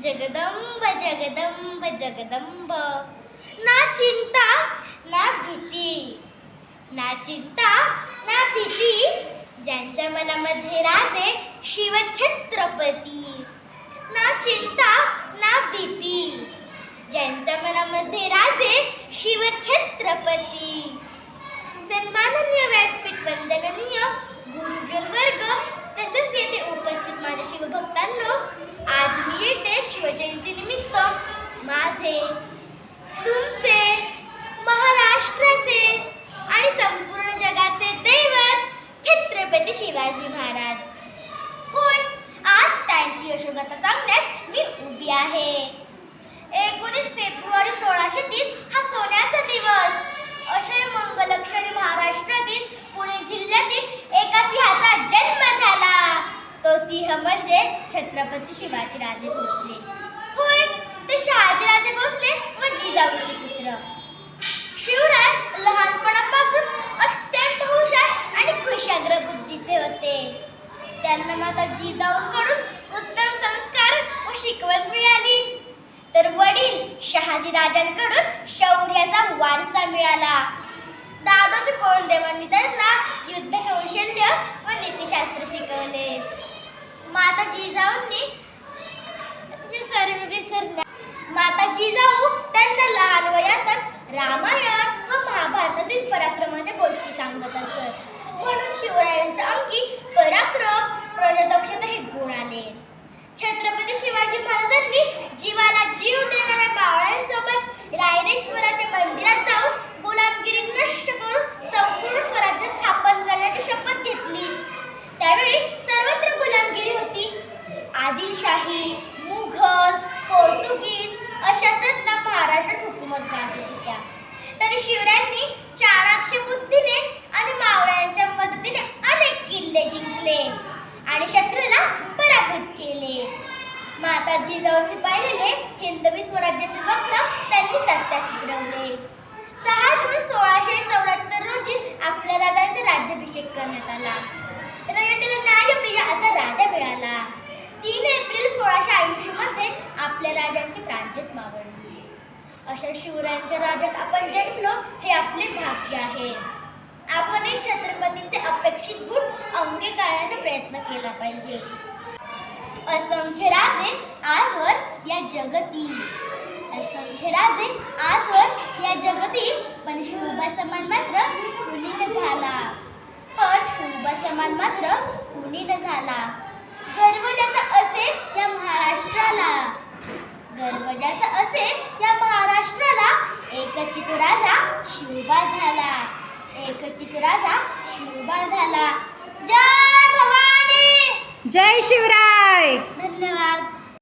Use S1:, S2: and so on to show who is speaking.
S1: जगदंब जगदंब जगदंब, ना चिंता ना भीती, ना चिंता ना भीती, ज्यांच्या मनामध्ये राजे शिवछत्रपती. ना चिंता ना भीती, ज्यांच्या मनामध्ये राजे शिवछत्रपती. सन्माननीय व्यासपीठ, वंदनीय गुरुजन वर्ग, तसेच येथे उपस्थित माझ्या शिवभक्तांनो, आज मी येथे शिवजयंती निमित्त माझे, तुमचे, महाराष्ट्राचे आणि संपूर्ण जगाचे दैवत छत्रपती शिवाजी महाराज, होय, आज त्यांची यशोगाथा सांगण्यास मी उभी आहे. 19 फेब्रुवारी 1630 हा सोन्याचा दिवस. अशा मंगलक्षणी महाराष्ट्रातील पुणे जिल्ह्यातील एका सिंहाचा जन्म झाला. तो सिंह म्हणजे छत्रपती शिवाजीराजे भोसले. होय, ते शहाजीराजे भोसले व जिजाऊचे पुत्र. शिवराय लहानपणापासून अत्यंत हुशार आणि कुशाग्र बुद्धीचे होते. त्यांना माता जिजाऊंकडून उत्तम संस्कार व शिकवण मिळाली, तर वडील शहाजीराजांकडून शौर्याचा वारसा मिळाला. दादोजी कोंडदेवांनी त्यांना युद्ध कौशल्य व नीतिशास्त्र शिकवले. माता जिजाऊ त्यांना लहान वयातच रामायण व महाभारतातील पराक्रमाच्या गोष्टी सांगत असत. म्हणून शिवरायांच्या अंगी पराक्रम, प्रजादक्षता हे गुण आले. छत्रपती शिवाजी महाराजांनी जीवाला जीव देणाऱ्या मावळ्यांसोबत रायरेश्वराच्या मंदिरात जाऊन गुलामगिरी नष्ट करून संपूर्ण स्वराज्य स्थापन करण्याची शपथ घेतली. त्यावेळी सर्वत्र गुलामगिरी होती. आदिलशाही, मुघल, पोर्तुगीज अशा सत्ता महाराष्ट्रात हुकूमत गाजवत होत्या. तरी शिवरायांनी चाणाक्ष बुद्धीने आणि मावळ्यांच्या मदतीने अनेक किल्ले जिंकले आणि शत्रूला पराभूत केले. माता जिजाऊंनी पाहिलेले हिंदवी स्वराज्याचे स्वप्न त्यांनी सत्यात उतरवले. 6 जून 1674 रोजी आपल्या राजांचा राज्याभिषेक करण्यात आला. रयतेला न्यायप्रिय असा राजा मिळाला. 3 एप्रिल 1680 मध्ये आपल्या राजांची प्राणज्योत मावळली. अशा शिवरायांच्या राज्यात आपण जन्मलो हे आपले भाग्य आहे. आपणही छत्रपतींचे अपेक्षित गुण अंगीकारण्याचा प्रयत्न केला पाहिजे. असंख्य राजे आजवर या जगती, असंख्य राजे आजवर या जगती, पण शुभ समान मात्र कुणी न झाला. पण शुभ समान मात्र कुणी न झाला. गर्व ज्याचा असे या महाराष्ट्राला, गर्व ज्याचा असे या महाराष्ट्राला, एकचित राजा शिवबा झाला, एकचित राजा शिवबा झाला. जय भवानी,
S2: जय शिवराय.